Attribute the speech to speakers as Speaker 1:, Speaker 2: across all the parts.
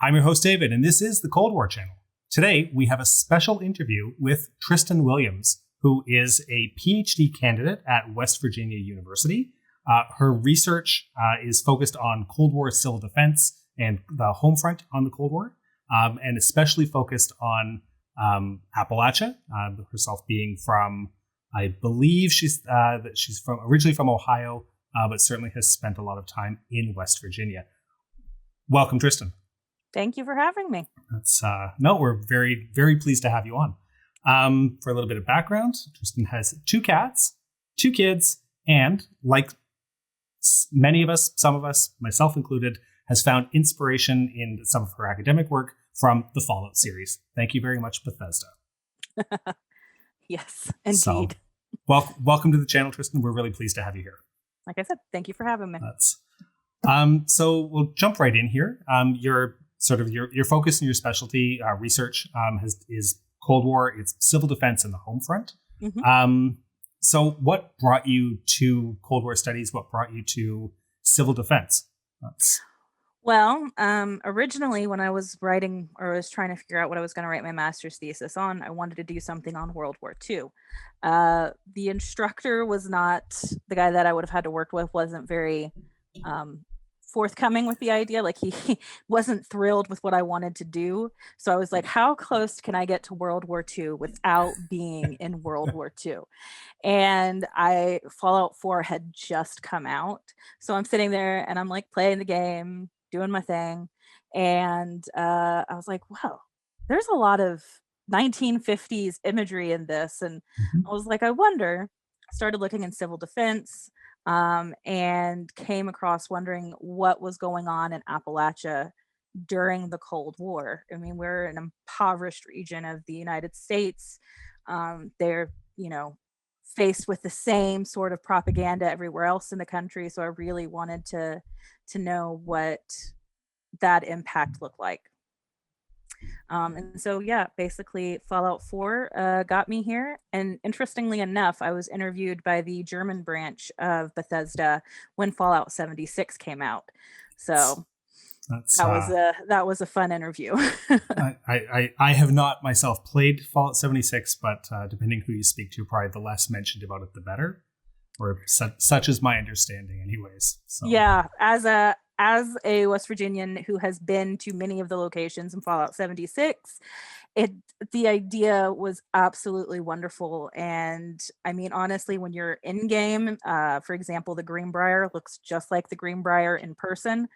Speaker 1: I'm your host, David, and this is the Cold War Channel. Today, we have a special interview with Tristan Williams, who is a PhD candidate at West Virginia University. Her research is focused on Cold War civil defense and the home front on the Cold War, and especially focused on Appalachia, herself being from, I believe she's originally from Ohio, but certainly has spent a lot of time in West Virginia. Welcome, Tristan.
Speaker 2: Thank you for having me.
Speaker 1: We're very, very pleased to have you on. For a little bit of background, Tristan has 2 cats, 2 kids, and like many of us, some of us, myself included, has found inspiration in some of her academic work from the Fallout series. Thank you very much, Bethesda.
Speaker 2: Yes, indeed.
Speaker 1: Welcome to the channel, Tristan. We're really pleased to have you here.
Speaker 2: Like I said, thank you for having me.
Speaker 1: So we'll jump right in here. Your focus and your specialty research is Cold War. It's civil defense and the home front. Mm-hmm. So what brought you to Cold War studies? What brought you to civil defense?
Speaker 2: Well, originally when I was writing or was trying to figure out what I was going to write my master's thesis on, I wanted to do something on World War II. The instructor was not the guy that I would have had to work with, wasn't very forthcoming with the idea. Like he wasn't thrilled with what I wanted to do. So I was like, how close can I get to World War II without being in World War II? And Fallout 4 had just come out. So I'm sitting there and I'm like playing the game, doing my thing. And I was like, wow, there's a lot of 1950s imagery in this. And I was like, I wonder, started looking in civil defense, and came across wondering what was going on in Appalachia during the Cold War. I mean, we're an impoverished region of the United States. They're, faced with the same sort of propaganda everywhere else in the country. So I really wanted to know what that impact looked like. And so, basically Fallout 4 got me here. And interestingly enough, I was interviewed by the German branch of Bethesda when Fallout 76 came out. So that was a fun interview.
Speaker 1: I have not myself played Fallout 76, but depending who you speak to, probably the less mentioned about it, the better. Or such is my understanding anyways. So.
Speaker 2: Yeah, as a West Virginian who has been to many of the locations in Fallout 76, the idea was absolutely wonderful. And I mean, honestly, when you're in game, for example, the Greenbrier looks just like the Greenbrier in person.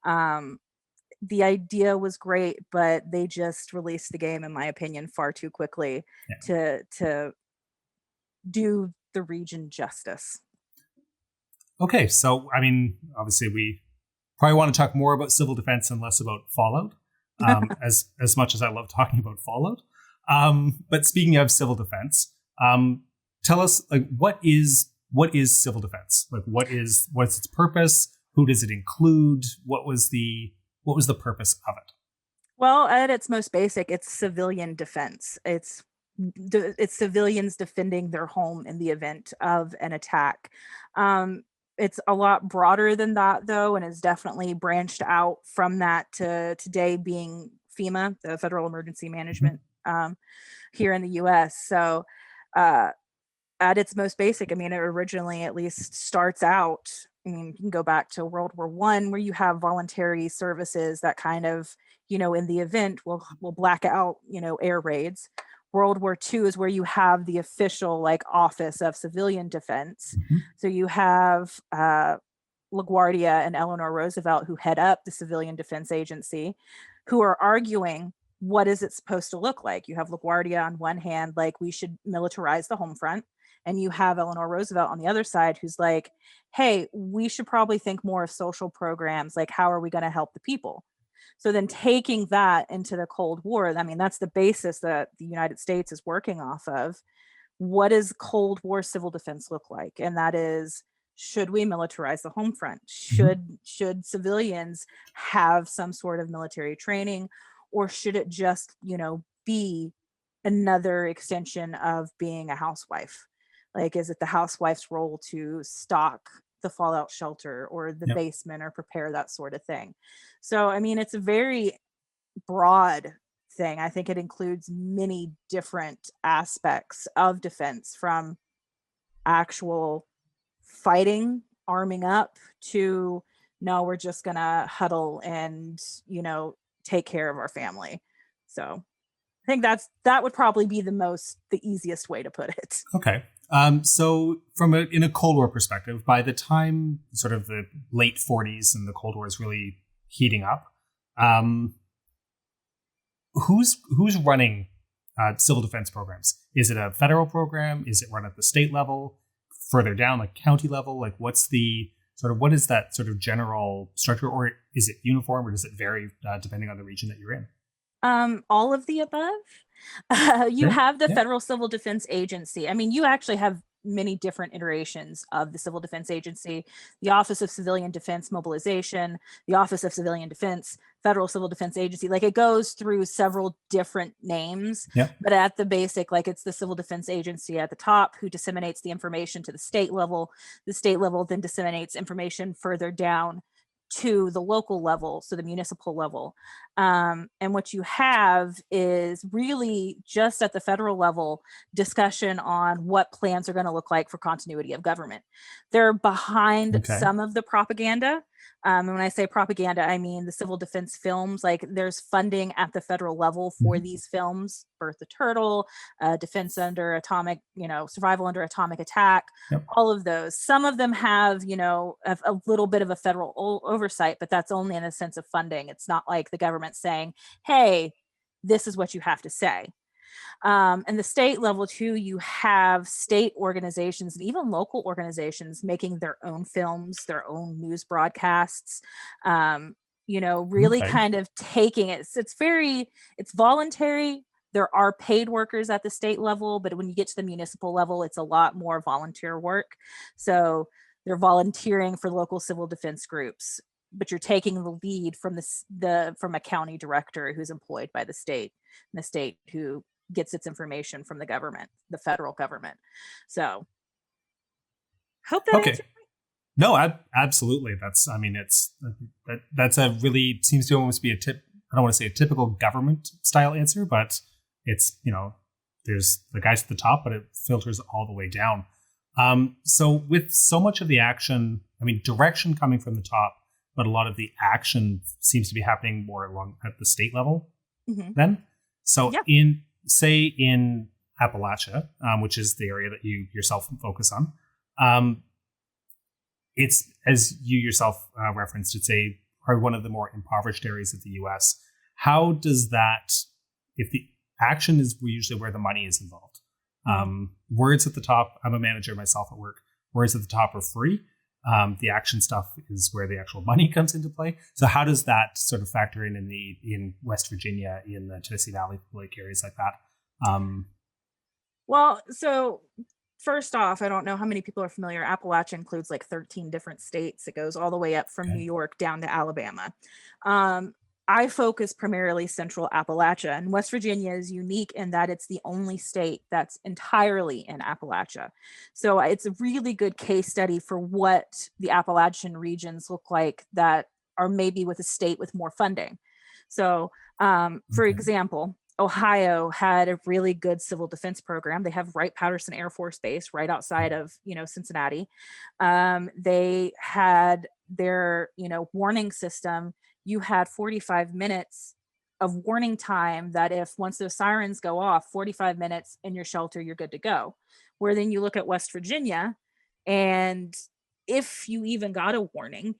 Speaker 2: The idea was great, but they just released the game, in my opinion, far too quickly to do the region justice.
Speaker 1: Okay, so I mean, obviously we probably want to talk more about civil defense and less about Fallout, as much as I love talking about Fallout. But speaking of civil defense, tell us, like, what is civil defense? Like, what's its purpose? Who does it include? What was the purpose of it?
Speaker 2: Well, at its most basic, it's civilian defense. It's civilians defending their home in the event of an attack. It's a lot broader than that, though, and is definitely branched out from that to today being FEMA, the Federal Emergency Management, here in the U.S. So at its most basic, I mean, it originally at least starts out, I mean, you can go back to World War I, where you have voluntary services that kind of, in the event will black out, air raids. World War II is where you have the official office of civilian defense. So you have LaGuardia and Eleanor Roosevelt, who head up the Civilian Defense Agency, who are arguing, what is it supposed to look like? You have LaGuardia on one hand, like, we should militarize the home front. And you have Eleanor Roosevelt on the other side, who's like, hey, we should probably think more of social programs. Like, how are we going to help the people? So then taking that into the Cold War, I mean, that's the basis that the United States is working off of. What does Cold War civil defense look like? And that is, should we militarize the home front? Should civilians have some sort of military training? Or should it just, be another extension of being a housewife? Like, is it the housewife's role to stock the fallout shelter or the basement or prepare that sort of thing? So, I mean, it's a very broad thing. I think it includes many different aspects of defense, from actual fighting, arming up, to no, we're just gonna huddle and, take care of our family. So I think that would probably be the easiest way to put it.
Speaker 1: Okay. So in a Cold War perspective, by the time sort of the late 40s and the Cold War is really heating up, who's running civil defense programs? Is it a federal program? Is it run at the state level? Further down, like county level? Like what is that sort of general structure, or is it uniform, or does it vary depending on the region that you're in?
Speaker 2: All of the above. You
Speaker 1: Yeah.
Speaker 2: have the
Speaker 1: Yeah.
Speaker 2: Federal Civil Defense Agency. I mean, you actually have many different iterations of the Civil Defense Agency: the Office of Civilian Defense Mobilization, the Office of Civilian Defense, Federal Civil Defense Agency. Like, it goes through several different names,
Speaker 1: Yeah.
Speaker 2: but at the basic, like, it's the Civil Defense Agency at the top who disseminates the information to the state level. The state level then disseminates information further down to the local level, so the municipal level. And what you have is really just at the federal level discussion on what plans are going to look like for continuity of government. They're behind
Speaker 1: Okay.
Speaker 2: some of the propaganda. And when I say propaganda, I mean the civil defense films. Like, there's funding at the federal level for these films: Birth the Turtle, Defense Under Atomic, Survival Under Atomic Attack,
Speaker 1: Yep.
Speaker 2: all of those. Some of them have, a little bit of a federal oversight, but that's only in the sense of funding. It's not like the government saying, hey, this is what you have to say. And the state level too, you have state organizations and even local organizations making their own films, their own news broadcasts, really
Speaker 1: Okay.
Speaker 2: kind of taking it. It's voluntary. There are paid workers at the state level, but when you get to the municipal level, it's a lot more volunteer work. So they're volunteering for local civil defense groups, but you're taking the lead from from a county director who's employed by the state, and the state who gets its information from the government, the federal government. So hope that
Speaker 1: Okay.
Speaker 2: answers.
Speaker 1: No, absolutely. That's a really, seems to almost be I don't want to say a typical government style answer, but it's, there's the guys at the top, but it filters all the way down. So with so much of the action, direction coming from the top, but a lot of the action seems to be happening more along at the state level then. So
Speaker 2: Yeah.
Speaker 1: in Appalachia, which is the area that you yourself focus on, it's, as you yourself referenced, it's probably one of the more impoverished areas of the U.S. How does that, if the action is usually where the money is involved, words at the top, I'm a manager myself at work, words at the top are free. The action stuff is where the actual money comes into play. So how does that sort of factor in West Virginia, in the Tennessee Valley, like areas like that?
Speaker 2: Well, so first off, I don't know how many people are familiar. Appalachia includes like 13 different states. It goes all the way up from
Speaker 1: Okay.
Speaker 2: New York down to Alabama. I focus primarily Central Appalachia, and West Virginia is unique in that it's the only state that's entirely in Appalachia. So it's a really good case study for what the Appalachian regions look like that are maybe with a state with more funding. So, for
Speaker 1: Okay.
Speaker 2: example, Ohio had a really good civil defense program. They have Wright-Patterson Air Force Base right outside of, Cincinnati. They had their, warning system. You had 45 minutes of warning time that if once those sirens go off, 45 minutes in your shelter, you're good to go. Where then you look at West Virginia, and if you even got a warning,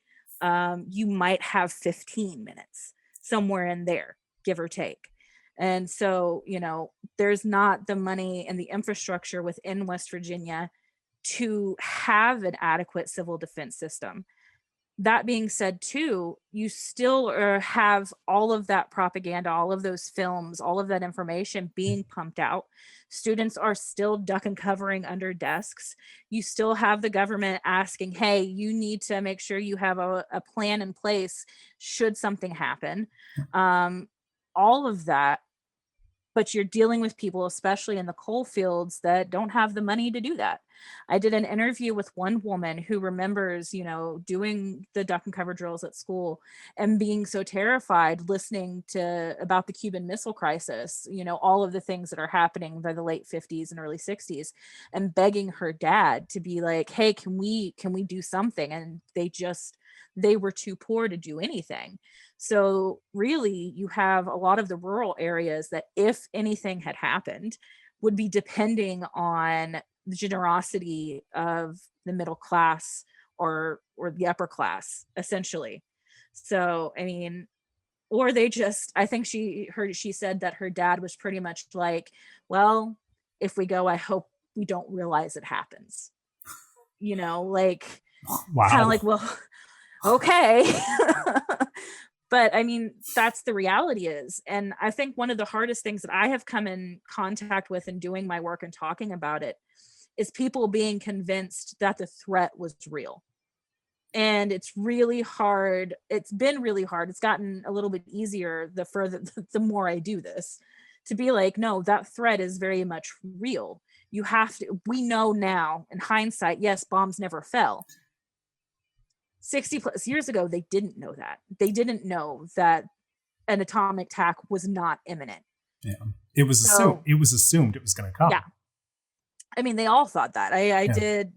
Speaker 2: you might have 15 minutes, somewhere in there, give or take. And so, there's not the money and the infrastructure within West Virginia to have an adequate civil defense system. That being said, too, you still have all of that propaganda, all of those films, all of that information being pumped out. Students are still duck and covering under desks. You still have the government asking, hey, you need to make sure you have a plan in place should something happen. All of that but you're dealing with people, especially in the coal fields, that don't have the money to do that. I did an interview with one woman who remembers, doing the duck and cover drills at school and being so terrified listening to about the Cuban Missile Crisis, all of the things that are happening by the late 50s and early 60s, and begging her dad to be like, hey, can we do something? And they were too poor to do anything. So really, you have a lot of the rural areas that, if anything had happened, would be depending on the generosity of the middle class or the upper class, essentially. So, I mean, or they just, I think she said that her dad was pretty much like, well, if we go, I hope we don't realize it happens. Like, kind of
Speaker 1: Wow.
Speaker 2: like, well, okay. But I mean, that's the reality is. And I think one of the hardest things that I have come in contact with in doing my work and talking about it is people being convinced that the threat was real. And it's really hard. It's been really hard. It's gotten a little bit easier the more I do this, to be like, no, that threat is very much real. We know now in hindsight, yes, bombs never fell. 60 plus years ago, they didn't know that. They didn't know that an atomic attack was not imminent.
Speaker 1: Yeah. It was assumed it was going to come.
Speaker 2: Yeah. I mean, they all thought that. I did,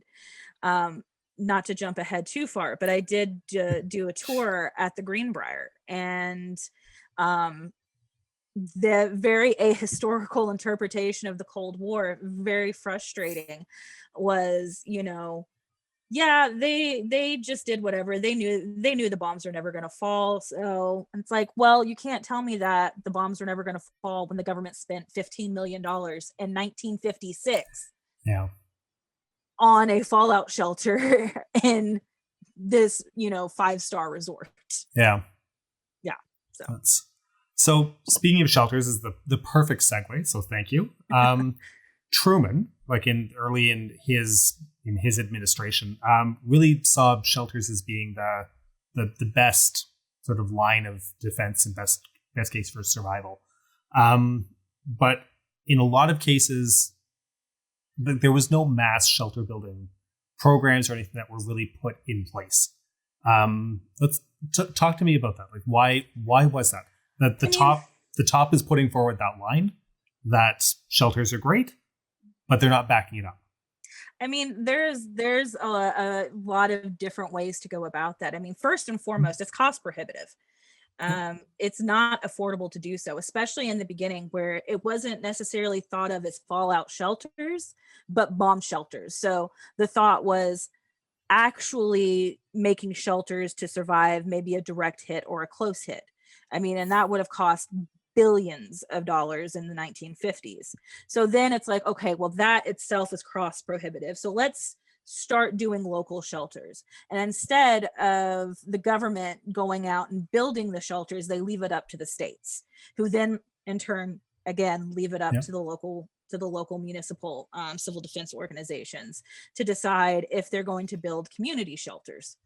Speaker 2: not to jump ahead too far, but I did do a tour at the Greenbrier, and the very ahistorical interpretation of the Cold War, very frustrating, was, yeah, they just did whatever. They knew the bombs are never going to fall. So it's like, well, you can't tell me that the bombs are never going to fall when the government spent $15 million in 1956 on a fallout shelter in this, 5-star resort.
Speaker 1: Yeah.
Speaker 2: Yeah.
Speaker 1: So speaking of shelters is the perfect segue. So thank you. Truman, like in his administration, really saw shelters as being the best sort of line of defense and best case for survival. But in a lot of cases, there was no mass shelter building programs or anything that were really put in place. Let's talk to me about that. Like, why was that? That the top is putting forward that line that shelters are great, but they're not backing it up.
Speaker 2: I mean, there's a lot of different ways to go about that. I mean, first and foremost, it's cost prohibitive. It's not affordable to do so, especially in the beginning, where it wasn't necessarily thought of as fallout shelters, but bomb shelters. So the thought was actually making shelters to survive maybe a direct hit or a close hit. I mean, and that would have cost billions of dollars in the 1950s. So then it's like, okay, well, that itself is cost prohibitive. So let's start doing local shelters. And instead of the government going out and building the shelters, they leave it up to the states, who then in turn, again, leave it up to the local municipal civil defense organizations to decide if they're going to build community shelters.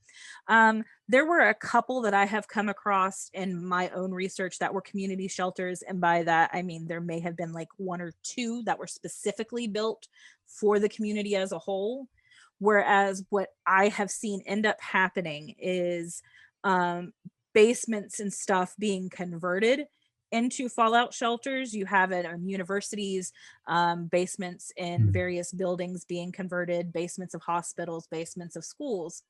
Speaker 2: There were a couple that I have come across in my own research that were community shelters. And by that, I mean, there may have been like one or two that were specifically built for the community as a whole. Whereas what I have seen end up happening is basements and stuff being converted into fallout shelters. You have it on universities, basements in various buildings being converted, basements of hospitals, basements of schools.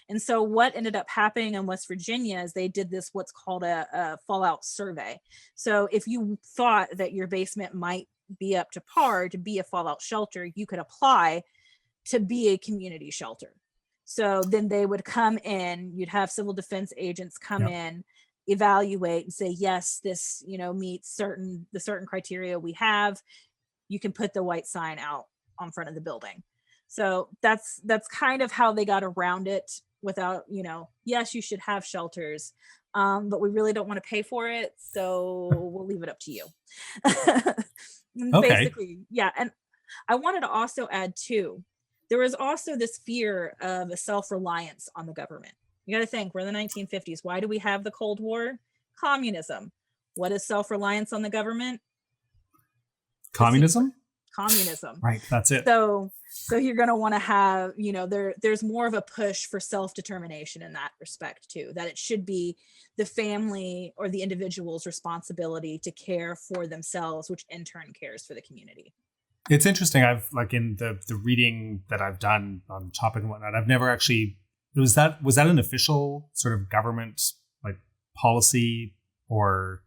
Speaker 2: And so what ended up happening in West Virginia is they did this, what's called a fallout survey. So if you thought that your basement might be up to par to be a fallout shelter, you could apply to be a community shelter. So then they would come in, you'd have civil defense agents come in, evaluate and say, yes, this, meets the certain criteria we have. You can put the white sign out on front of the building. So that's kind of how they got around it without, yes, you should have shelters, but we really don't want to pay for it. So we'll leave it up to you. Basically, yeah. And I wanted to also add too, there was also this fear of a self-reliance on the government. You got to think, we're in the 1950s. Why do we have the Cold War? Communism. What is self-reliance on the government?
Speaker 1: Communism?
Speaker 2: Communism.
Speaker 1: Right, that's it.
Speaker 2: So you're going to want to have, there's more of a push for self-determination in that respect too, that it should be the family or the individual's responsibility to care for themselves, which in turn cares for the community.
Speaker 1: It's interesting. I've like in the reading that I've done on the topic and whatnot, I've never actually, was that an official sort of government like policy or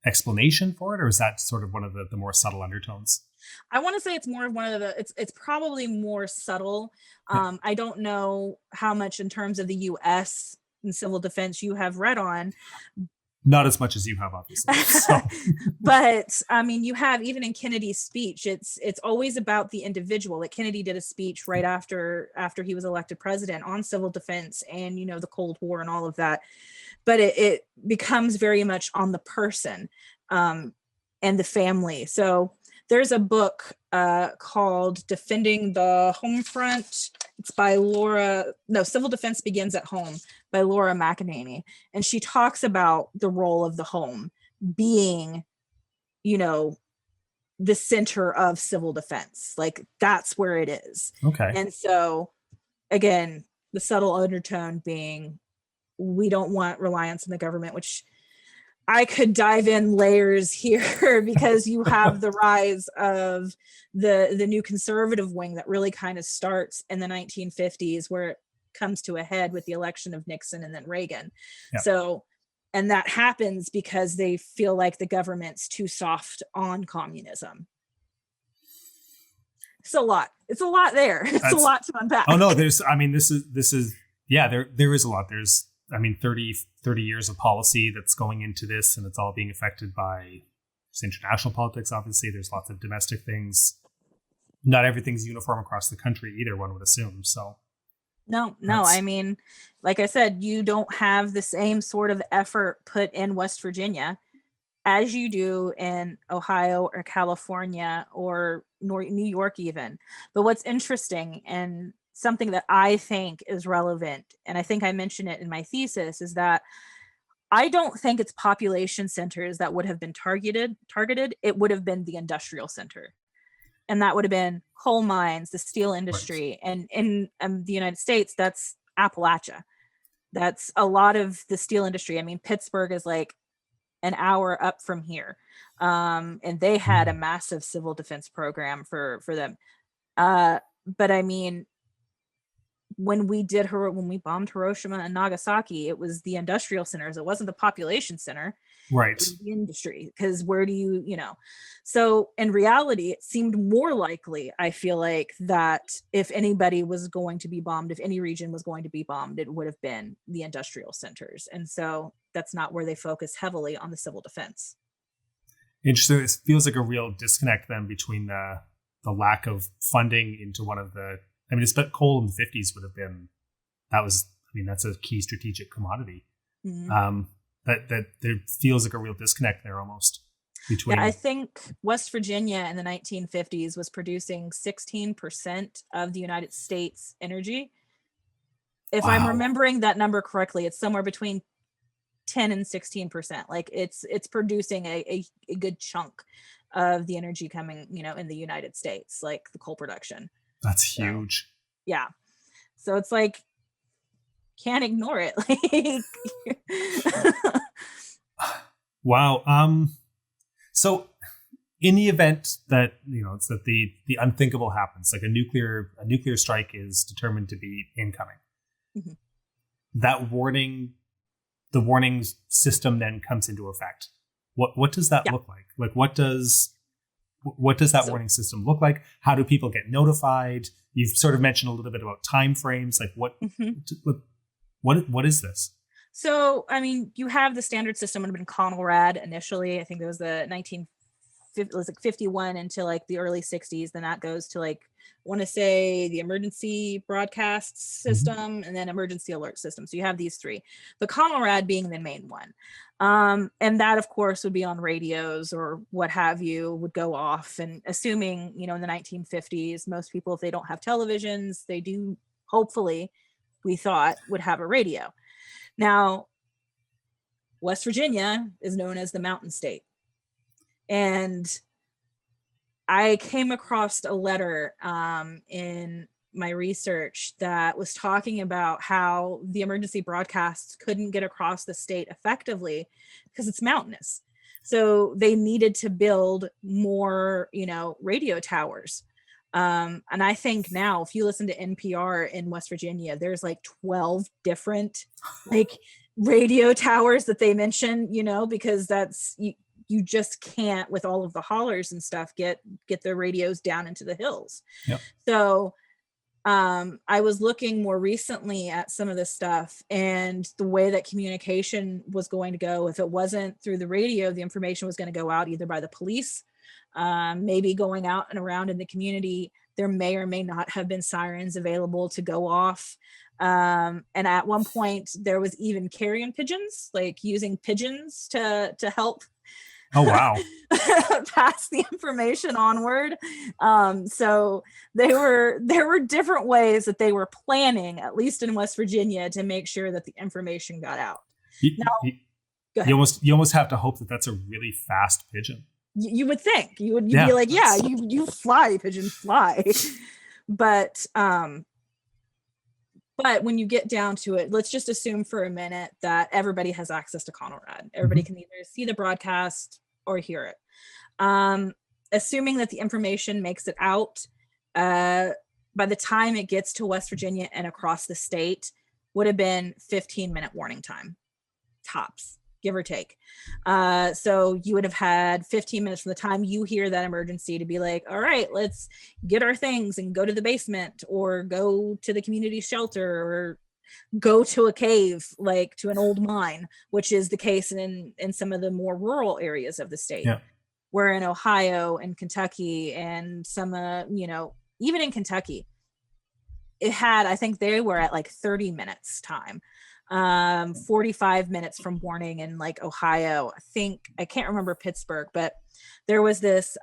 Speaker 1: explanation for it? Or is that sort of one of the more subtle undertones?
Speaker 2: I want to say it's more of one of the, it's probably more subtle. I don't know how much in terms of the US and civil defense you have read on.
Speaker 1: Not as much as you have, obviously. So.
Speaker 2: But I mean, you have, even in Kennedy's speech, it's always about the individual. Like Kennedy did a speech right after he was elected president on civil defense and, the Cold War and all of that. But it becomes very much on the person and the family. So there's a book called Defending the Home Front. It's by Civil Defense Begins at Home by Laura McEnaney. And she talks about the role of the home being, the center of civil defense. Like that's where it is.
Speaker 1: Okay.
Speaker 2: And so again, the subtle undertone being, we don't want reliance on the government, which I could dive in layers here because you have the rise of the new conservative wing that really kind of starts in the 1950s, where it comes to a head with the election of Nixon and then Reagan. Yeah. So, and that happens because they feel like the government's too soft on communism. It's a lot. It's a lot there. It's a lot to unpack.
Speaker 1: Oh no, this is, yeah, there is a lot. There's, 30 years of policy that's going into this, and it's all being affected by international politics. Obviously, there's lots of domestic things. Not everything's uniform across the country either, one would assume. So,
Speaker 2: no. Like I said, you don't have the same sort of effort put in West Virginia as you do in Ohio or California or New York even. But what's interesting and something that I think is relevant, and I think I mentioned it in my thesis, is that I don't think it's population centers that would have been targeted. It would have been the industrial center. And that would have been coal mines, the steel industry. Right. And in the United States, that's Appalachia. That's a lot of the steel industry. Pittsburgh is like an hour up from here. And they had a massive civil defense program for them. But when we bombed Hiroshima and Nagasaki, it was the industrial centers. It wasn't the population center.
Speaker 1: Right.
Speaker 2: It was the industry. Because where do you so in reality, it seemed more likely, I feel like, that if anybody was going to be bombed, if any region was going to be bombed, it would have been the industrial centers. And so that's not where they focus heavily on the civil defense.
Speaker 1: Interesting. It feels like a real disconnect then between the lack of funding into one of the, coal in the 50s would have been, that's a key strategic commodity. Mm-hmm. That there feels like a real disconnect there almost between. Yeah,
Speaker 2: I think West Virginia in the 1950s was producing 16% of the United States energy. If I'm remembering that number correctly, it's somewhere between 10 and 16%. Like it's producing a good chunk of the energy coming, in the United States, like the coal production.
Speaker 1: That's huge.
Speaker 2: So, yeah. So it's like, can't ignore it.
Speaker 1: Wow. So in the event that, it's that the unthinkable happens, like a nuclear strike is determined to be incoming. Mm-hmm. That the warning system then comes into effect. What does that look like? Like, what does that warning system look like? How do people get notified? You've sort of mentioned a little bit about time frames. Like what is this?
Speaker 2: So, you have the standard system would have been Conrad initially. I think it was the 51 into like the early 60s. Then that goes to like, I want to say the emergency broadcast system, mm-hmm. and then emergency alert system. So you have these three, but Conrad being the main one. And that of course would be on radios or what have you, would go off. And assuming, in the 1950s, most people, if they don't have televisions, they do, hopefully, we thought, would have a radio. Now, West Virginia is known as the Mountain State. And I came across a letter in my research that was talking about how the emergency broadcasts couldn't get across the state effectively because it's mountainous. So they needed to build more, radio towers. And I think now, if you listen to NPR in West Virginia, there's like 12 different like radio towers that they mention, because that's you just can't, with all of the hollers and stuff, get the radios down into the hills.
Speaker 1: Yep.
Speaker 2: So I was looking more recently at some of this stuff and the way that communication was going to go. If it wasn't through the radio, the information was going to go out either by the police, maybe going out and around in the community. There may or may not have been sirens available to go off. And at one point there was even carrion pigeons, like using pigeons to help.
Speaker 1: Oh, wow.
Speaker 2: Pass the information onward. So there were different ways that they were planning, at least in West Virginia, to make sure that the information got out.
Speaker 1: You almost have to hope that that's a really fast pigeon.
Speaker 2: You would think you'd be like, yeah, you fly, pigeon, fly. But when you get down to it, let's just assume for a minute that everybody has access to Conrad. Everybody can either see the broadcast or hear it. Assuming that the information makes it out, by the time it gets to West Virginia and across the state, would have been 15-minute warning time, tops, give or take. So you would have had 15 minutes from the time you hear that emergency to be like, all right, let's get our things and go to the basement or go to the community shelter or go to a cave, like to an old mine, which is the case in some of the more rural areas of the state.
Speaker 1: Yeah.
Speaker 2: Where in Ohio and Kentucky and some, even in Kentucky, I think they were at like 30 minutes time. 45 minutes from warning in like Ohio. I can't remember Pittsburgh, but there was this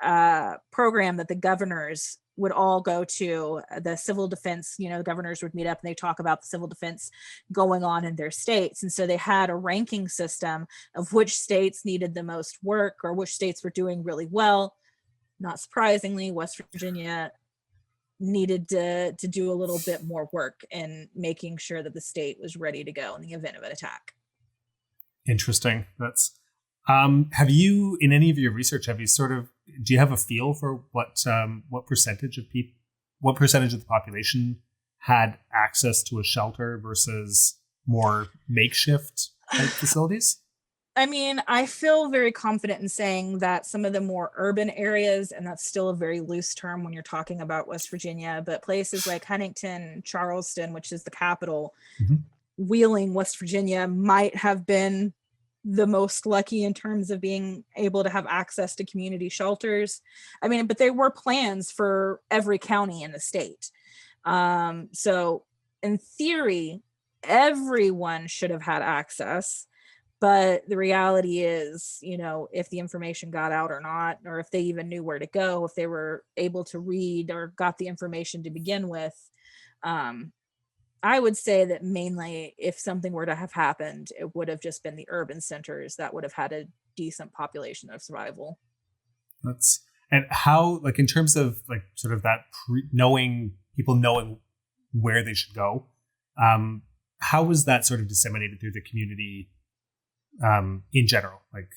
Speaker 2: program that the governors would all go to, the civil defense, the governors would meet up and they talk about the civil defense going on in their states. And so they had a ranking system of which states needed the most work or which states were doing really well. Not surprisingly, West Virginia needed to do a little bit more work in making sure that the state was ready to go in the event of an attack.
Speaker 1: Interesting. That's have you, in any of your research, do you have a feel for what percentage of the population had access to a shelter versus more makeshift type facilities?
Speaker 2: I mean, I feel very confident in saying that some of the more urban areas, and that's still a very loose term when you're talking about West Virginia, but places like Huntington, Charleston, which is the capital, Wheeling, West Virginia, might have been the most lucky in terms of being able to have access to community shelters. I mean, but there were plans for every county in the state. So in theory, everyone should have had access. But the reality is, if the information got out or not, or if they even knew where to go, if they were able to read or got the information to begin with, I would say that mainly if something were to have happened, it would have just been the urban centers that would have had a decent population of survival.
Speaker 1: And how, like in terms of like sort of that knowing where they should go, how was that sort of disseminated through the community in general? Like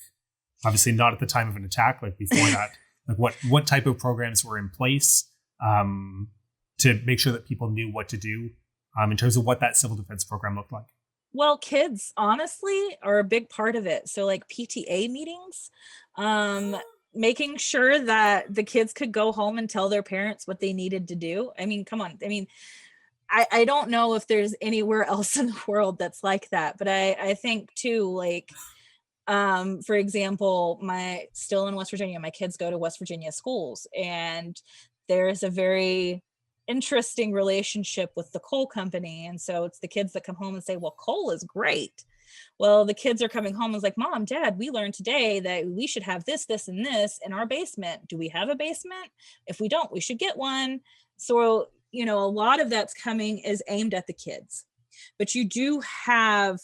Speaker 1: obviously not at the time of an attack, like before that, like what type of programs were in place to make sure that people knew what to do in terms of what that civil defense program looked like?
Speaker 2: Well, kids honestly are a big part of it. So like PTA meetings, making sure that the kids could go home and tell their parents what they needed to do. I mean, come on. I mean, I don't know if there's anywhere else in the world that's like that, but I think too, like, for example, still in West Virginia, my kids go to West Virginia schools, and there's a very interesting relationship with the coal company. And so it's the kids that come home and say, well, coal is great. Well, the kids are coming home and it's like, Mom, Dad, we learned today that we should have this, this, and this in our basement. Do we have a basement? If we don't, we should get one. So, a lot of that's is aimed at the kids. But you do have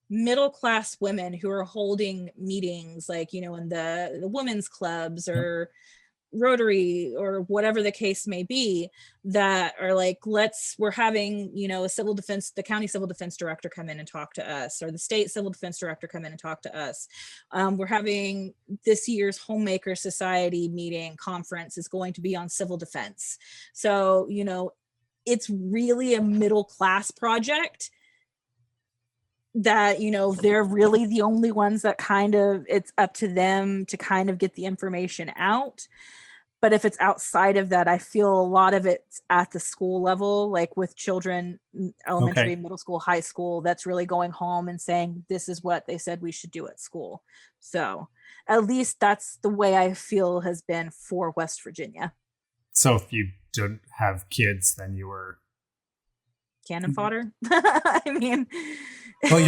Speaker 2: middle-class women who are holding meetings, like, in the women's clubs or Rotary or whatever the case may be, that are like, we're having, the county civil defense director come in and talk to us, or the state civil defense director come in and talk to us. We're having this year's Homemaker Society meeting conference is going to be on civil defense. So, it's really a middle class project that, they're really the only ones that it's up to them to kind of get the information out. But if it's outside of that, I feel a lot of it's at the school level, like with children, elementary, middle school, high school, that's really going home and saying, this is what they said we should do at school. So at least that's the way I feel has been for West Virginia.
Speaker 1: So if you don't have kids, then you were
Speaker 2: cannon fodder. I mean,
Speaker 1: well,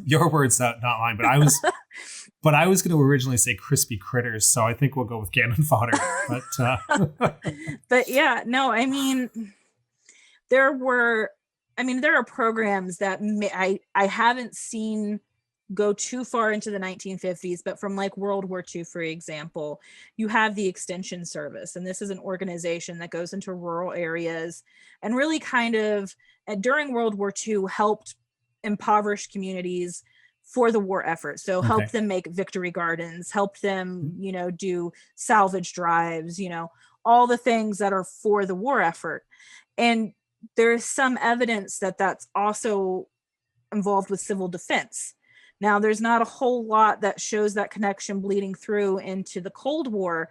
Speaker 1: your words, not mine. But I was going to originally say crispy critters, so I think we'll go with cannon fodder.
Speaker 2: But yeah, no, I mean, there are programs that I haven't seen go too far into the 1950s, but from like World War II, for example, you have the Extension Service. And this is an organization that goes into rural areas and really kind of, during World War II, helped impoverished communities for the war effort. So help them make victory gardens, help them, do salvage drives, all the things that are for the war effort. And there's some evidence that that's also involved with civil defense. Now, there's not a whole lot that shows that connection bleeding through into the Cold War,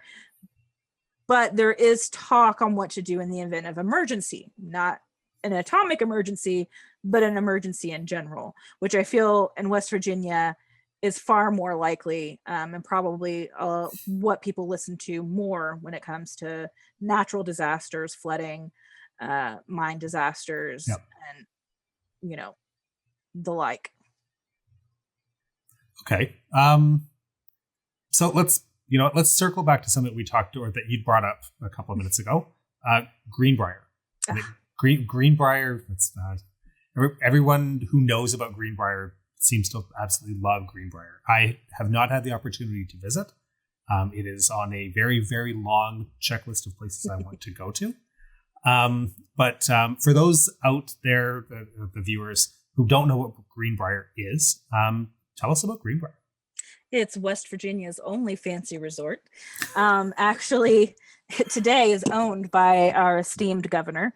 Speaker 2: but there is talk on what to do in the event of emergency, not an atomic emergency, but an emergency in general, which I feel in West Virginia is far more likely, and probably what people listen to more when it comes to natural disasters, flooding, mine disasters, and, the like.
Speaker 1: Okay. So let's circle back to something we talked or that you brought up a couple of minutes ago. Greenbrier. Greenbrier. That's everyone who knows about Greenbrier seems to absolutely love Greenbrier. I have not had the opportunity to visit. It is on a very, very long checklist of places I want to go to. But for those out there, the viewers who don't know what Greenbrier is, tell us about Greenbrier.
Speaker 2: It's West Virginia's only fancy resort. Actually, today is owned by our esteemed governor.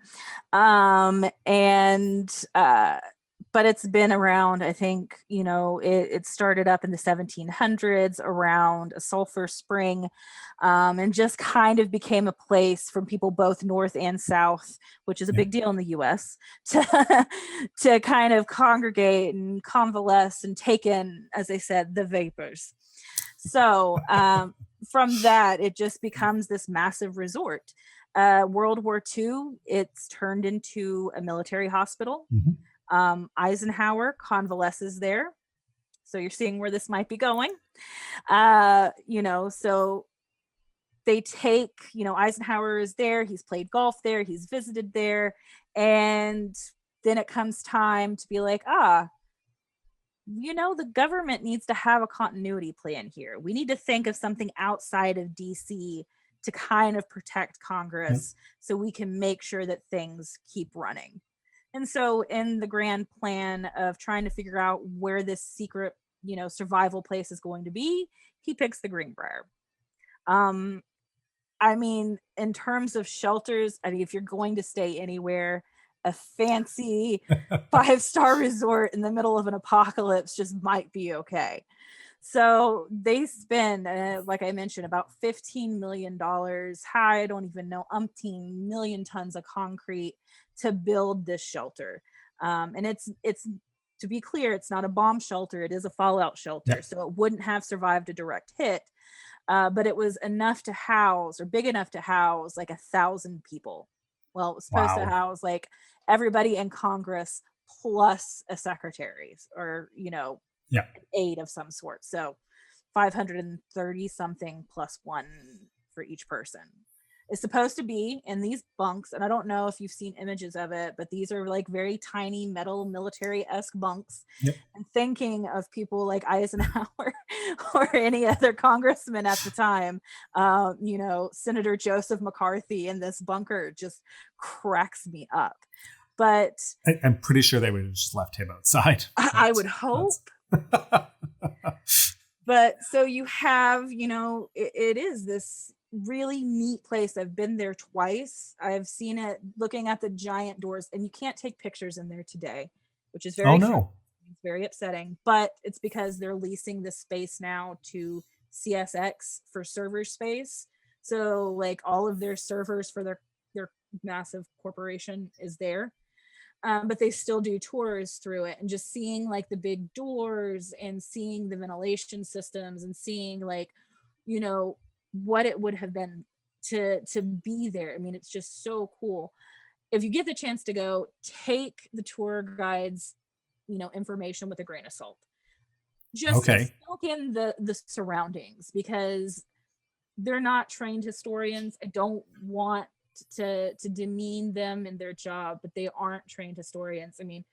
Speaker 2: But it's been around, I think, it started up in the 1700s around a sulfur spring, and just kind of became a place for people both north and south, which is a big deal in the US, to kind of congregate and convalesce and take in, as they said, the vapors. So from that, it just becomes this massive resort. World War II, it's turned into a military hospital.
Speaker 1: Mm-hmm.
Speaker 2: Eisenhower convalesces there. So you're seeing where this might be going. So they take, Eisenhower is there. He's played golf there. He's visited there. And then it comes time to be like, the government needs to have a continuity plan here. We need to think of something outside of DC to kind of protect Congress so we can make sure that things keep running. And so in the grand plan of trying to figure out where this secret, survival place is going to be, he picks the Greenbrier. In terms of shelters, if you're going to stay anywhere, a fancy 5-star resort in the middle of an apocalypse just might be okay. So they spend, like I mentioned, about $15 million. I don't even know, umpteen million tons of concrete to build this shelter. And it's to be clear, it's not a bomb shelter. It is a fallout shelter. So it wouldn't have survived a direct hit. But it was enough to house, or big enough to house, like 1,000 people. Well, it was supposed to house like everybody in Congress plus a secretary or, an aide of some sort. So 530 something plus one for each person. is supposed to be in these bunks. And I don't know if you've seen images of it, but these are like very tiny metal military-esque bunks.
Speaker 1: Yep.
Speaker 2: And thinking of people like Eisenhower or any other congressman at the time, Senator Joseph McCarthy in this bunker just cracks me up. But
Speaker 1: I'm pretty sure they would have just left him outside.
Speaker 2: I would hope. But so you have, it is this really neat place. I've been there twice. I've seen it looking at the giant doors, and you can't take pictures in there today, which is very it's very upsetting. But it's because they're leasing the space now to CSX for server space. So like all of their servers for their massive corporation is there. But they still do tours through it, and just seeing like the big doors and seeing the ventilation systems and seeing like, what it would have been to be there. I mean, it's just so cool. If you get the chance to go, take the tour guides, information with a grain of salt. Just soak in the surroundings, because they're not trained historians. I don't want to demean them in their job, but they aren't trained historians. I mean,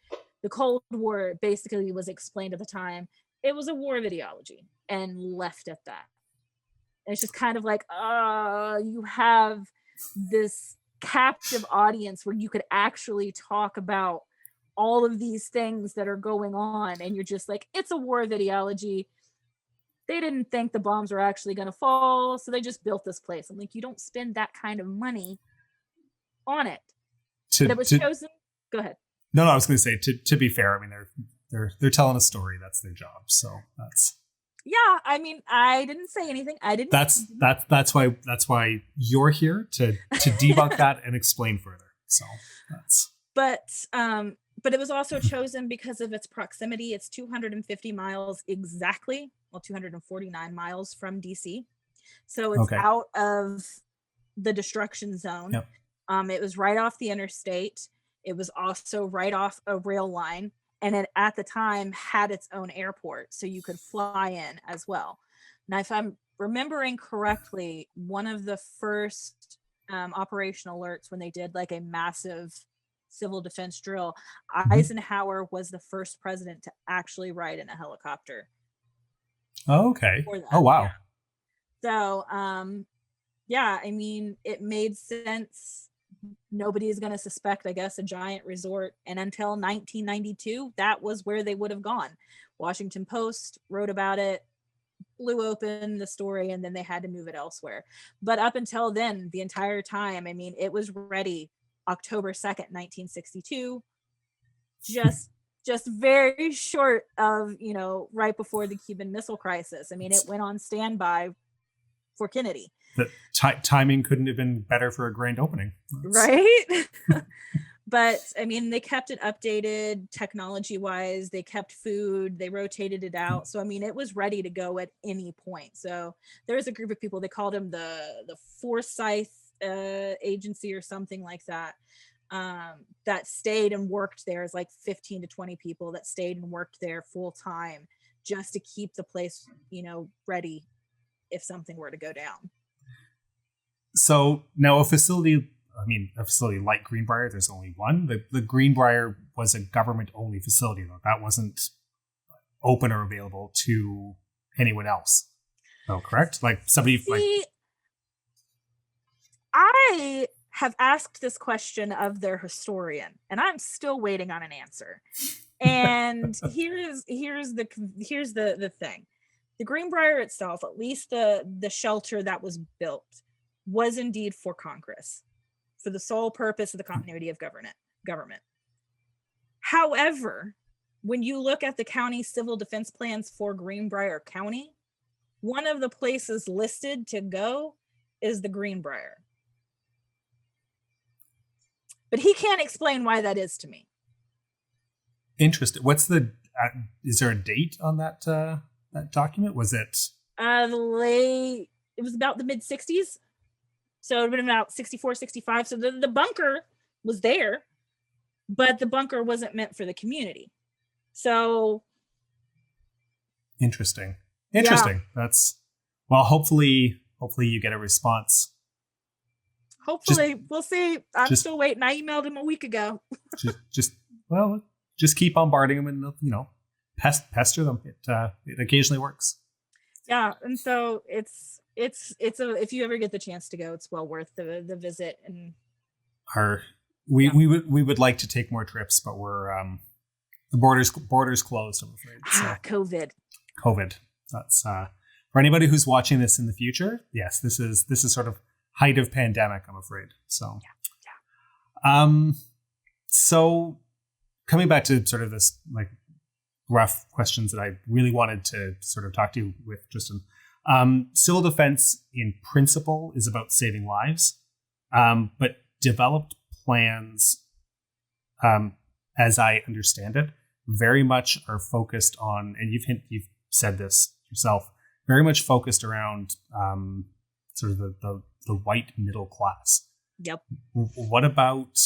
Speaker 2: the Cold War basically was explained at the time. It was a war of ideology, and left at that. And it's just kind of like, you have this captive audience where you could actually talk about all of these things that are going on, and you're just like, it's a war of ideology. They didn't think the bombs were actually going to fall, so they just built this place. I'm like, you don't spend that kind of money on it. But it was chosen. Go ahead.
Speaker 1: No, I was going to say, to be fair, I mean, they're telling a story. That's their job. So that's.
Speaker 2: Yeah, I mean, I didn't say anything. I didn't.
Speaker 1: That's why you're here to debunk that and explain further. So that's.
Speaker 2: But it was also chosen because of its proximity. It's 250 miles exactly. Well, 249 miles from DC. So it's out of the destruction zone.
Speaker 1: Yep.
Speaker 2: It was right off the interstate. It was also right off a rail line. And it, at the time, had its own airport. So you could fly in as well. Now, if I'm remembering correctly, one of the first operational alerts when they did like a massive civil defense drill, Eisenhower was the first president to actually ride in a helicopter.
Speaker 1: Oh, okay. Oh, wow.
Speaker 2: Yeah. So, I mean, it made sense. Nobody is going to suspect, I guess, a giant resort. And until 1992, that was where they would have gone. Washington Post wrote about it, blew open the story, and then they had to move it elsewhere. But up until then, the entire time, I mean, it was ready October 2nd, 1962, just very short of, right before the Cuban Missile Crisis. I mean, it went on standby for Kennedy.
Speaker 1: The timing couldn't have been better for a grand opening.
Speaker 2: Right? But, I mean, they kept it updated technology-wise. They kept food. They rotated it out. So, I mean, it was ready to go at any point. So there was a group of people, they called them the Forsyth agency or something like that, that stayed and worked there. As like 15 to 20 people that stayed and worked there full time just to keep the place, ready if something were to go down.
Speaker 1: So now a facility like Greenbrier, there's only one. The Greenbrier was a government-only facility, though. That wasn't open or available to anyone else. Oh, correct? Like somebody...
Speaker 2: I have asked this question of their historian, and I'm still waiting on an answer. And here's the thing. The Greenbrier itself, at least the shelter that was built, was indeed for Congress, for the sole purpose of the continuity of government. However, when you look at the county civil defense plans for Greenbrier County, one of the places listed to go is the Greenbrier. But he can't explain why that is to me.
Speaker 1: Interesting. What's is there a date on that document? Was it?
Speaker 2: It was about the mid 60s. So it would have been about 64, 65. So the bunker was there, but the bunker wasn't meant for the community. So.
Speaker 1: Interesting. Yeah. That's, well, hopefully you get a response
Speaker 2: Hopefully, we'll see. I'm
Speaker 1: just-
Speaker 2: still waiting. I emailed him a week ago.
Speaker 1: just keep bombarding them and, you know, pester them. It occasionally works.
Speaker 2: Yeah, and so it's if you ever get the chance to go, it's well worth the visit. And
Speaker 1: we would like to take more trips, but we're the borders closed, I'm afraid. So, COVID. That's for anybody who's watching this in the future. Yes, this is sort of height of pandemic, I'm afraid. So so coming back to sort of this like rough questions that I really wanted to sort of talk to you with, Tristan. Civil defense in principle is about saving lives, but developed plans, as I understand it, very much are focused on, and you've said this yourself, very much focused around sort of the white middle class.
Speaker 2: Yep.
Speaker 1: What about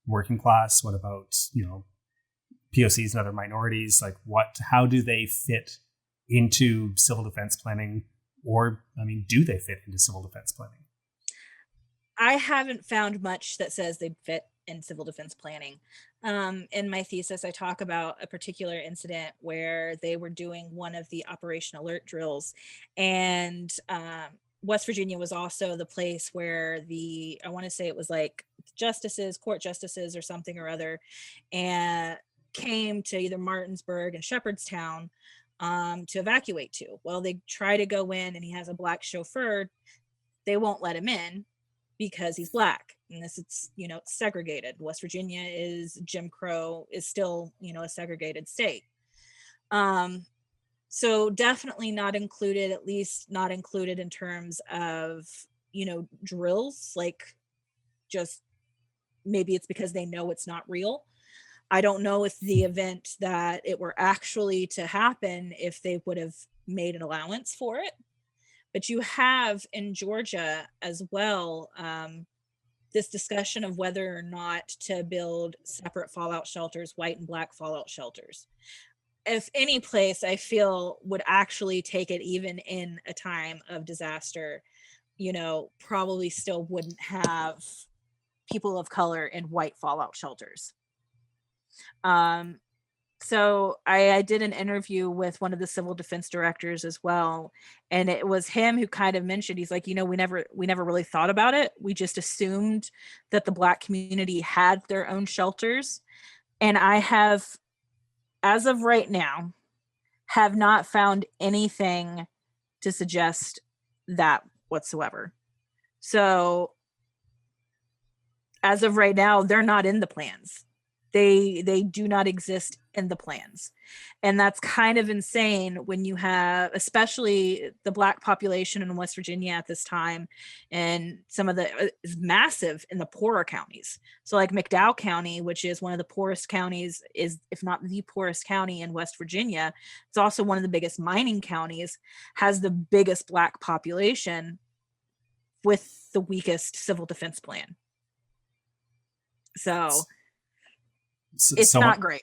Speaker 1: working class? What about, you know, POCs and other minorities? Like how do they fit into civil defense planning? Or, I mean, do they fit into civil defense planning?
Speaker 2: I haven't found much that says they fit in civil defense planning. In my thesis, I talk about a particular incident where they were doing one of the Operation Alert drills, and West Virginia was also the place where I want to say it was like court justices or something or other, and came to either Martinsburg and Shepherdstown to evacuate to. Well, they try to go in and he has a black chauffeur. They won't let him in because he's black. And it's segregated. West Virginia is Jim Crow, is still, a segregated state. So definitely not included, at least not included in terms of, drills, like just maybe it's because they know it's not real. I don't know if the event that it were actually to happen, if they would have made an allowance for it. But you have in Georgia as well, this discussion of whether or not to build separate fallout shelters, white and black fallout shelters. If any place I feel would actually take it, even in a time of disaster, probably still wouldn't have people of color in white fallout shelters. So I did an interview with one of the civil defense directors as well. And it was him who kind of mentioned, he's like, we never really thought about it. We just assumed that the black community had their own shelters. And I have, as of right now, have not found anything to suggest that whatsoever. So as of right now, they're not in the plans. They do not exist in the plans. And that's kind of insane when you have, especially the black population in West Virginia at this time, and some of the is massive in the poorer counties. So like McDowell County, which is one of the poorest counties, is if not the poorest county in West Virginia. It's also one of the biggest mining counties, has the biggest black population with the weakest civil defense plan. So it's not great.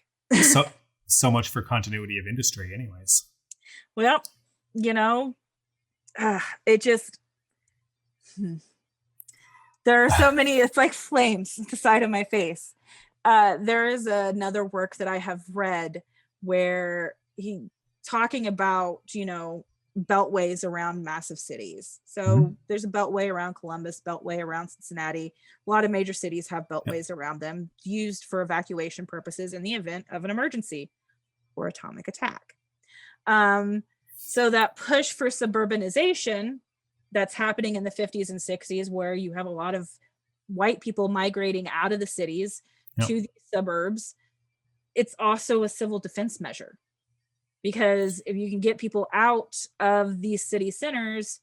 Speaker 1: so much for continuity of industry anyways.
Speaker 2: Well, it just, there are so many, it's like flames at the side of my face. There is another work that I have read where he talking about, beltways around massive cities. So there's a beltway around Columbus, beltway around Cincinnati. A lot of major cities have beltways around them, used for evacuation purposes in the event of an emergency or atomic attack. So that push for suburbanization that's happening in the 50s and 60s, where you have a lot of white people migrating out of the cities to the suburbs, it's also a civil defense measure. Because if you can get people out of these city centers,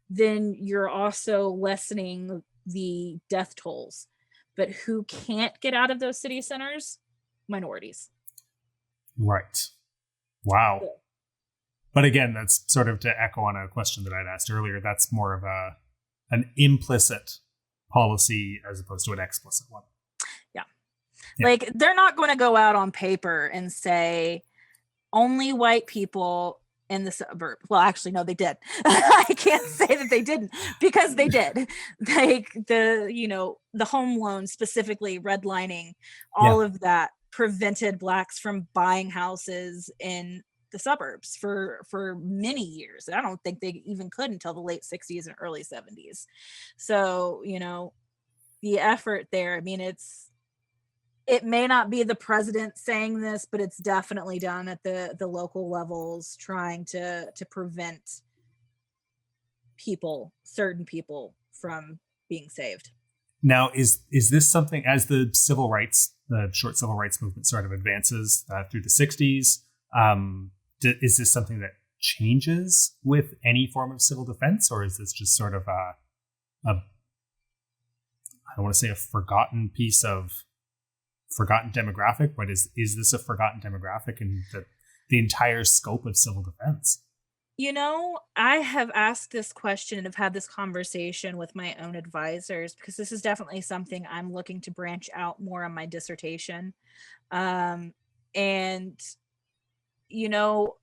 Speaker 2: then you're also lessening the death tolls. But who can't get out of those city centers? Minorities.
Speaker 1: Right. Wow. Yeah. But again, that's sort of to echo on a question that I'd asked earlier. That's more of an implicit policy as opposed to an explicit one.
Speaker 2: Yeah. Like, they're not going to go out on paper and say, only white people in the suburb. Well, actually, no, they did. I can't say that they didn't, because they did. Like the home loan, specifically redlining,
Speaker 1: Yeah.
Speaker 2: all of that prevented Blacks from buying houses in the suburbs for many years. I don't think they even could until the late 60s and early 70s. So, the effort there, I mean, it may not be the president saying this, but it's definitely done at the local levels, trying to prevent certain people from being saved.
Speaker 1: Now, is this something, as the short civil rights movement sort of advances through the 60s, is this something that changes with any form of civil defense, or is this just sort of I don't want to say a forgotten demographic, but is this a forgotten demographic in the entire scope of civil defense?
Speaker 2: I have asked this question and have had this conversation with my own advisors, because this is definitely something I'm looking to branch out more on my dissertation. And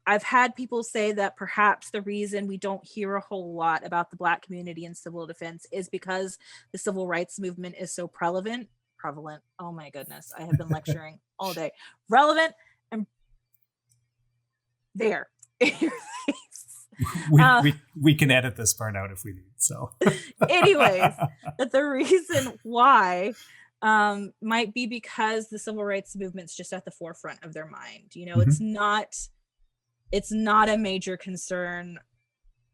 Speaker 2: I've had people say that perhaps the reason we don't hear a whole lot about the Black community in civil defense is because the civil rights movement is so prevalent. Oh my goodness. I have been lecturing all day. Relevant and there.
Speaker 1: We can edit this part out if we need. So
Speaker 2: anyways, that the reason why might be because the civil rights movement's just at the forefront of their mind. Mm-hmm. It's not a major concern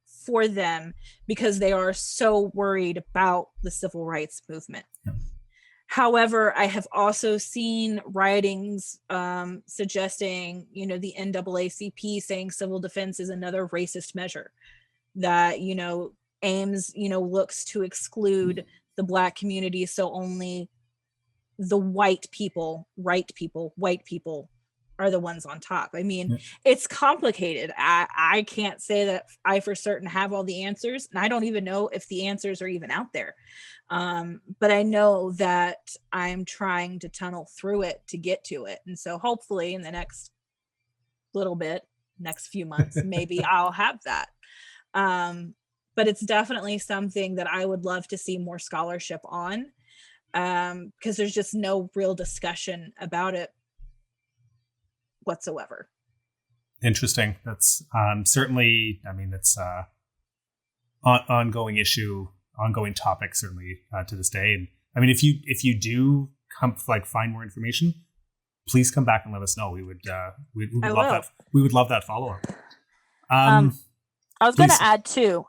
Speaker 2: for them because they are so worried about the civil rights movement. Yeah. However, I have also seen writings suggesting, the NAACP saying civil defense is another racist measure that, aims, looks to exclude the Black community, so only the white people are the ones on top. I mean, It's complicated. I can't say that I for certain have all the answers, and I don't even know if the answers are even out there. But I know that I'm trying to tunnel through it to get to it. And so hopefully in the next few months, maybe I'll have that. But it's definitely something that I would love to see more scholarship on, because there's just no real discussion about it whatsoever.
Speaker 1: Interesting. That's certainly, I mean, it's ongoing topic, certainly to this day. And I mean, if you do find more information, please come back and let us know. We would love that. We would love that follow up.
Speaker 2: I was going to add too,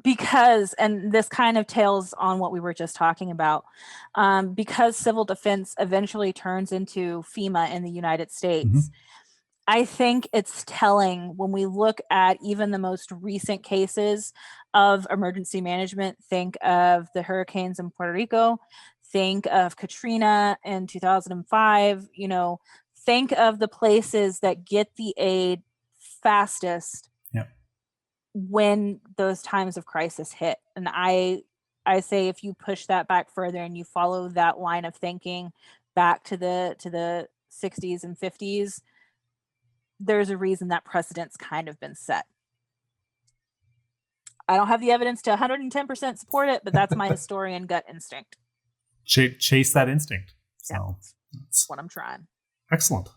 Speaker 2: because, and this kind of tails on what we were just talking about, because civil defense eventually turns into FEMA in the United States. Mm-hmm. I think it's telling when we look at even the most recent cases of emergency management. Think of the hurricanes in Puerto Rico, think of Katrina in 2005, think of the places that get the aid fastest when those times of crisis hit. And I say, if you push that back further and you follow that line of thinking back to the 60s and 50s, there's a reason that precedent's kind of been set. I don't have the evidence to 110% support it, but that's my historian gut instinct.
Speaker 1: Chase that instinct. So
Speaker 2: that's what I'm trying.
Speaker 1: Excellent.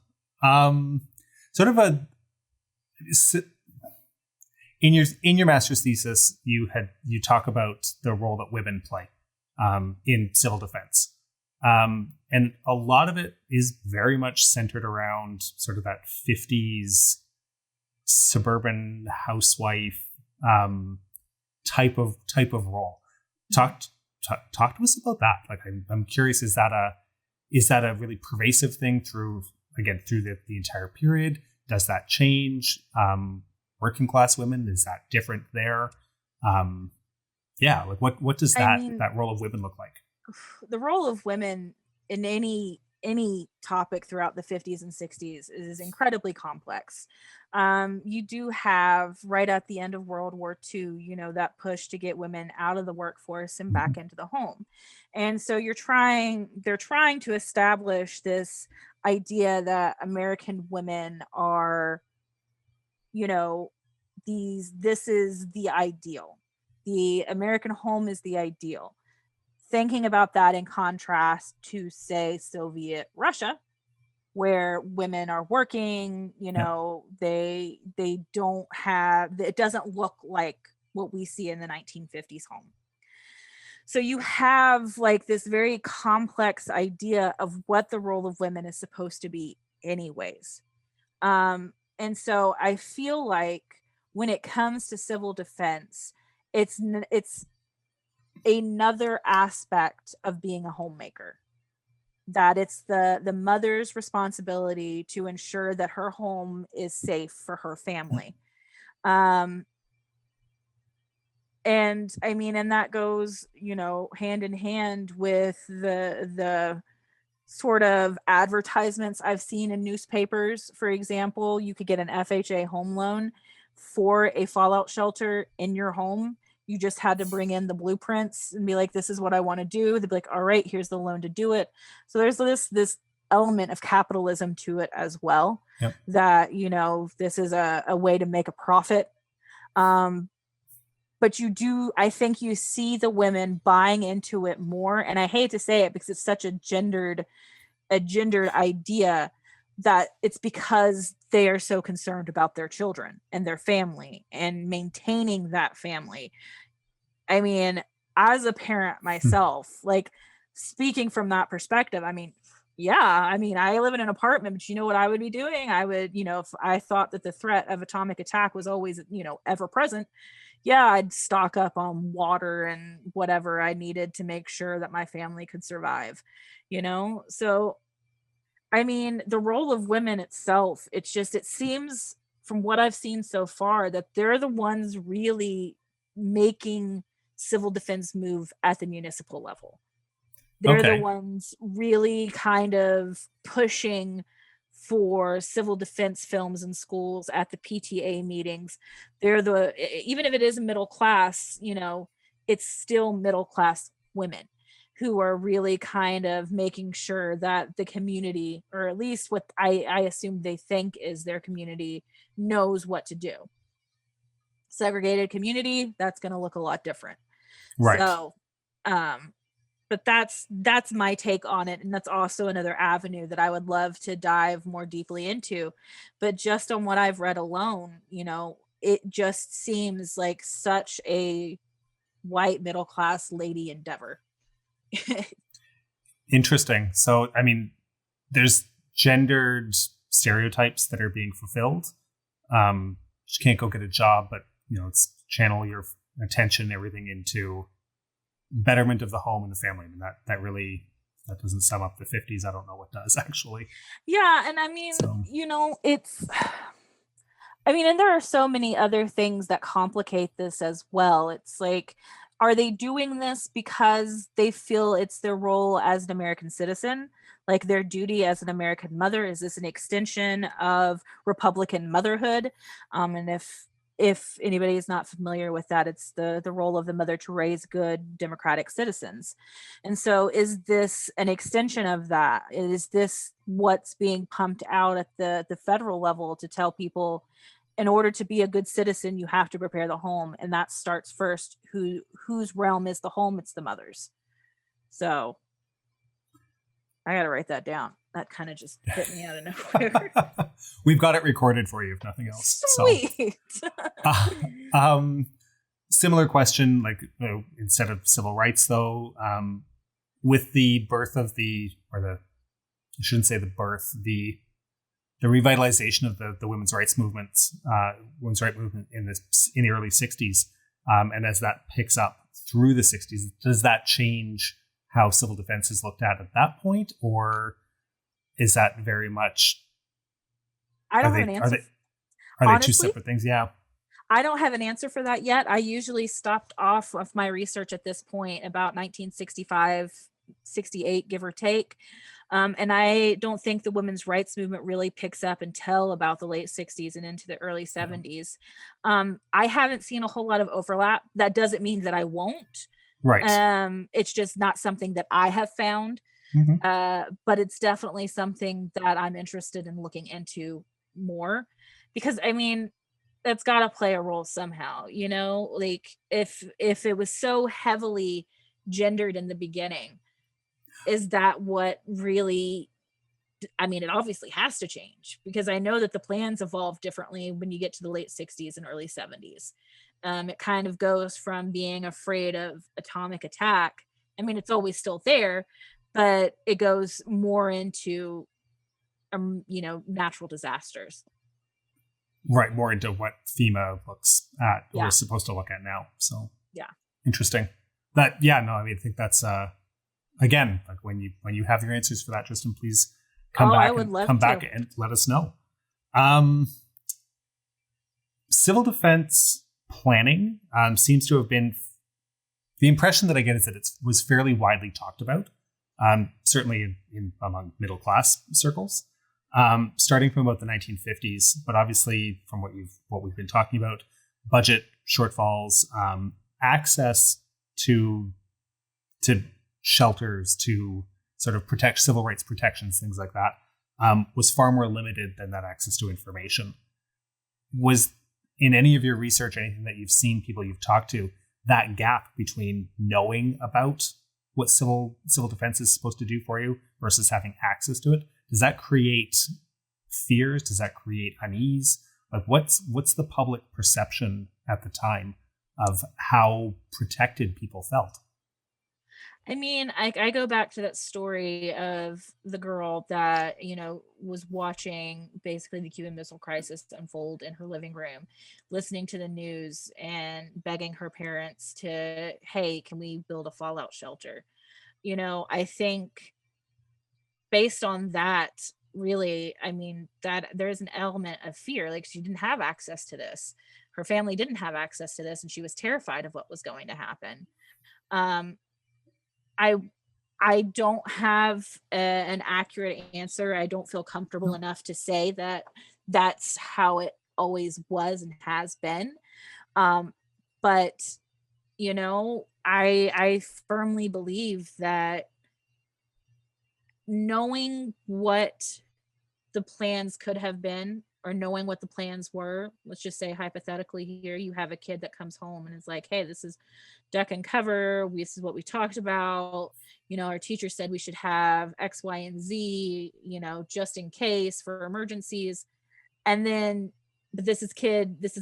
Speaker 1: Sort of in your master's thesis, you talk about the role that women play in civil defense. And a lot of it is very much centered around sort of that 50s suburban housewife type of role. Talk to us about that. Like, I'm curious, is that a really pervasive thing through the entire period? Does that change? Working class women, is that different there? Like what does that role of women look like?
Speaker 2: The role of women in any topic throughout the 50s and 60s is incredibly complex. You do have, right at the end of World War II, that push to get women out of the workforce and back into the home. And so they're trying to establish this idea that American women are this is the ideal. The American home is the ideal. Thinking about that in contrast to, say, Soviet Russia, where women are working,
Speaker 1: Yeah.
Speaker 2: they don't have, it doesn't look like what we see in the 1950s home. So you have like this very complex idea of what the role of women is supposed to be anyways. And so I feel like when it comes to civil defense, it's another aspect of being a homemaker, that it's the mother's responsibility to ensure that her home is safe for her family. um and I mean, and that goes, hand in hand with the sort of advertisements I've seen in newspapers. For example, you could get an FHA home loan for a fallout shelter in your home. You just had to bring in the blueprints and be like, this is what I want to do. They'd be like, all right, here's the loan to do it. So there's this element of capitalism to it as well.
Speaker 1: Yep.
Speaker 2: That, this is a way to make a profit. But I think you see the women buying into it more. And I hate to say it because it's such a gendered idea, that it's because they are so concerned about their children and their family and maintaining that family. I mean, as a parent myself, like, speaking from that perspective, I mean, yeah, I mean, I live in an apartment, but you know what I would be doing? I would, if I thought that the threat of atomic attack was always, ever present, yeah, I'd stock up on water and whatever I needed to make sure that my family could survive, So, I mean, the role of women itself, it seems from what I've seen so far that they're the ones really making civil defense move at the municipal level. They're the
Speaker 1: Okay.
Speaker 2: ones really kind of pushing for civil defense films in schools at the PTA meetings. Even if it is middle class, it's still middle class women who are really kind of making sure that the community, or at least what I assume they think is their community, knows what to do. Segregated community, that's going to look a lot different.
Speaker 1: Right.
Speaker 2: So, but that's my take on it, and that's also another avenue that I would love to dive more deeply into. But just on what I've read alone, it just seems like such a white middle class lady endeavor.
Speaker 1: Interesting. So, I mean, there's gendered stereotypes that are being fulfilled. You can't go get a job, but it's channel your attention, everything into betterment of the home and the family. I mean, that doesn't sum up the 50s. I don't know what does, actually.
Speaker 2: Yeah, and I mean, and there are so many other things that complicate this as well. It's like, are they doing this because they feel it's their role as an American citizen, like their duty as an American mother? Is this an extension of Republican motherhood? And if anybody is not familiar with that, it's the role of the mother to raise good democratic citizens. And so, is this an extension of that? Is this what's being pumped out at the federal level to tell people, in order to be a good citizen, you have to prepare the home, and that starts first. Whose realm is the home? It's the mother's. So I gotta write that down. That kind of just hit me out of nowhere.
Speaker 1: We've got it recorded for you, if nothing else.
Speaker 2: Sweet.
Speaker 1: So, similar question, like, instead of civil rights, though, with the birth of I shouldn't say the birth, the revitalization of the women's rights movement in the early 60s, and as that picks up through the 60s, does that change how civil defense is looked at that point, or is that very much?
Speaker 2: I don't have an answer.
Speaker 1: Are they two separate things? Yeah.
Speaker 2: I don't have an answer for that yet. I usually stopped off of my research at this point about 1965, 68, give or take. And I don't think the women's rights movement really picks up until about the late 60s and into the early 70s. I haven't seen a whole lot of overlap. That doesn't mean that I won't.
Speaker 1: Right.
Speaker 2: It's just not something that I have found.
Speaker 1: Mm-hmm.
Speaker 2: But it's definitely something that I'm interested in looking into more, because I mean, that's got to play a role somehow, you know, like if it was so heavily gendered in the beginning, is that what really, I mean, it obviously has to change because I know that the plans evolve differently when you get to the late 60s and early 70s. It kind of goes from being afraid of atomic attack. I mean, it's always still there, but it goes more into, you know, natural disasters.
Speaker 1: Right, more into what FEMA looks at or
Speaker 2: Yeah.
Speaker 1: is supposed to look at now. So
Speaker 2: Yeah.
Speaker 1: interesting. That yeah, no, I mean I think that's again, like when you have your answers for that, Tristan, please
Speaker 2: Oh, I would love
Speaker 1: come back
Speaker 2: to.
Speaker 1: and let us know. Um, Civil defense planning seems to have been the impression that I get is that it was fairly widely talked about, certainly in among middle class circles, starting from about the 1950s. But obviously, from what we've been talking about, budget shortfalls, access to shelters, to sort of protect civil rights protections, things like that, was far more limited than that access to information. Was in any of your research, anything that you've seen, people you've talked to, that gap between knowing about what civil defense is supposed to do for you versus having access to it, does that create fears? Does that create unease? Like what's the public perception at the time of how protected people felt?
Speaker 2: I mean, I go back to that story of the girl that, you know, was watching basically the Cuban Missile Crisis unfold in her living room, listening to the news and begging her parents to, hey, can we build a fallout shelter? You know, I think based on that, really, I mean, that there is an element of fear. Like she didn't have access to this. Her family didn't have access to this, and she was terrified of what was going to happen. Um, I I don't have an accurate answer. I don't feel comfortable
Speaker 1: No.
Speaker 2: enough to say that that's how it always was and has been. Um, but you know, I firmly believe that knowing what the plans could have been or knowing what the plans were, let's just say hypothetically here, you have a kid that comes home and is like, hey, this is duck and cover. This is what we talked about. You know, our teacher said we should have X, Y, and Z, you know, just in case for emergencies. And then, but this is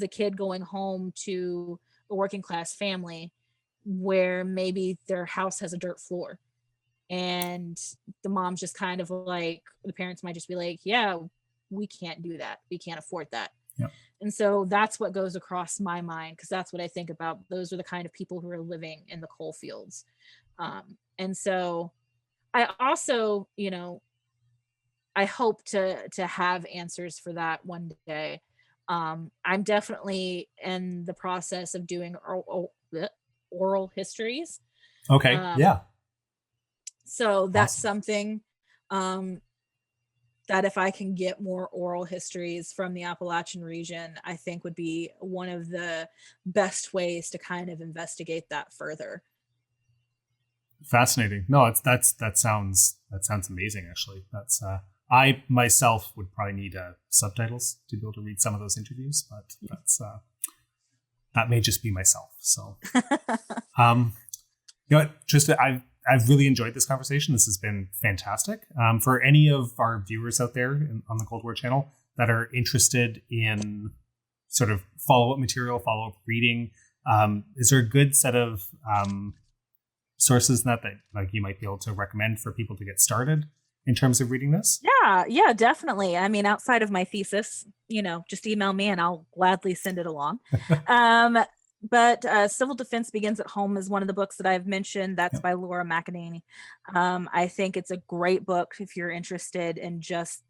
Speaker 2: a kid going home to a working class family where maybe their house has a dirt floor. And the mom's just kind of like, the parents might just be like, yeah, we can't do that. We can't afford that.
Speaker 1: Yeah.
Speaker 2: And so that's what goes across my mind because that's what I think about. Those are the kind of people who are living in the coal fields. And so I also, you know, I hope to have answers for that one day. I'm definitely in the process of doing oral histories.
Speaker 1: Okay.
Speaker 2: Um,
Speaker 1: Yeah.
Speaker 2: so that's
Speaker 1: Awesome.
Speaker 2: something um, that if I can get more oral histories from the Appalachian region, I think would be one of the best ways to kind of investigate that further.
Speaker 1: Fascinating. No, that sounds amazing. Actually, that's I myself would probably need subtitles to be able to read some of those interviews, but that's that may just be myself. So, um, you know what, Trista, I've really enjoyed this conversation. This has been fantastic. For any of our viewers out there on the Cold War channel that are interested in sort of follow-up material, follow-up reading, is there a good set of sources in that like you might be able to recommend for people to get started in terms of reading this?
Speaker 2: Yeah, definitely. I mean, outside of my thesis, you know, just email me and I'll gladly send it along. Um, but Civil Defense Begins at Home is one of the books that I've mentioned. That's
Speaker 1: Yep.
Speaker 2: by Laura McEnaney. I think it's a great book if you're interested in just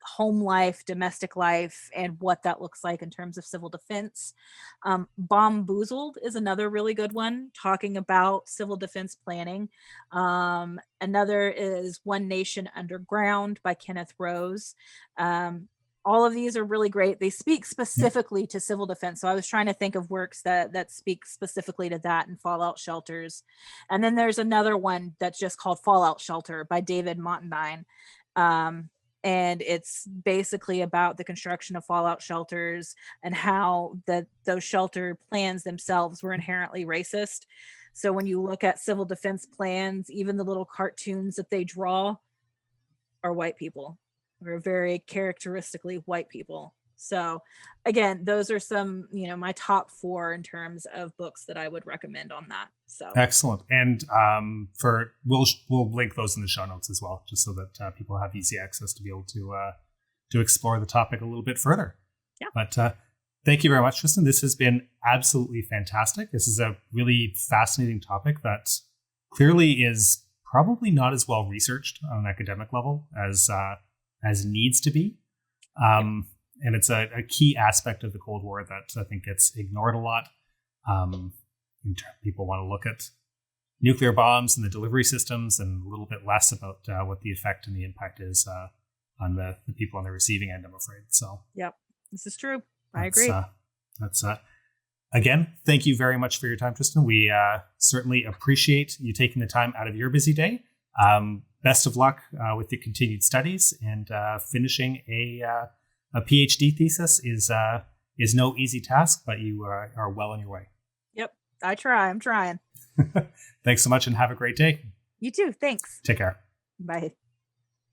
Speaker 2: home life, domestic life, and what that looks like in terms of civil defense. Bomboozled is another really good one, talking about civil defense planning. Another is One Nation Underground by Kenneth Rose. All of these are really great. They speak
Speaker 1: Yep.
Speaker 2: specifically to civil defense. So I was trying to think of works that speak specifically to that and fallout shelters. And then there's another one that's just called Fallout Shelter by David Monteyne. And it's basically about the construction of fallout shelters and how those shelter plans themselves were inherently racist. So when you look at civil defense plans, even the little cartoons that they draw are white people. They're very characteristically white people. So again, those are some, my top 4 in terms of books that I would recommend on that. So
Speaker 1: excellent. And we'll link those in the show notes as well, just so that people have easy access to be able to explore the topic a little bit further.
Speaker 2: Yeah.
Speaker 1: But thank you very much, Tristan. This has been absolutely fantastic. This is a really fascinating topic that clearly is probably not as well researched on an academic level as needs to be. And it's a key aspect of the Cold War that I think gets ignored a lot. People want to look at nuclear bombs and the delivery systems and a little bit less about what the effect and the impact is on the people on the receiving end, I'm afraid. So,
Speaker 2: yep, this is true. I agree.
Speaker 1: Again, thank you very much for your time, Tristan. We certainly appreciate you taking the time out of your busy day. Best of luck with your continued studies, and finishing a PhD thesis is no easy task, but you are well on your way.
Speaker 2: Yep, I'm trying.
Speaker 1: Thanks so much, and have a great day.
Speaker 2: You too. Thanks.
Speaker 1: Take care.
Speaker 2: Bye.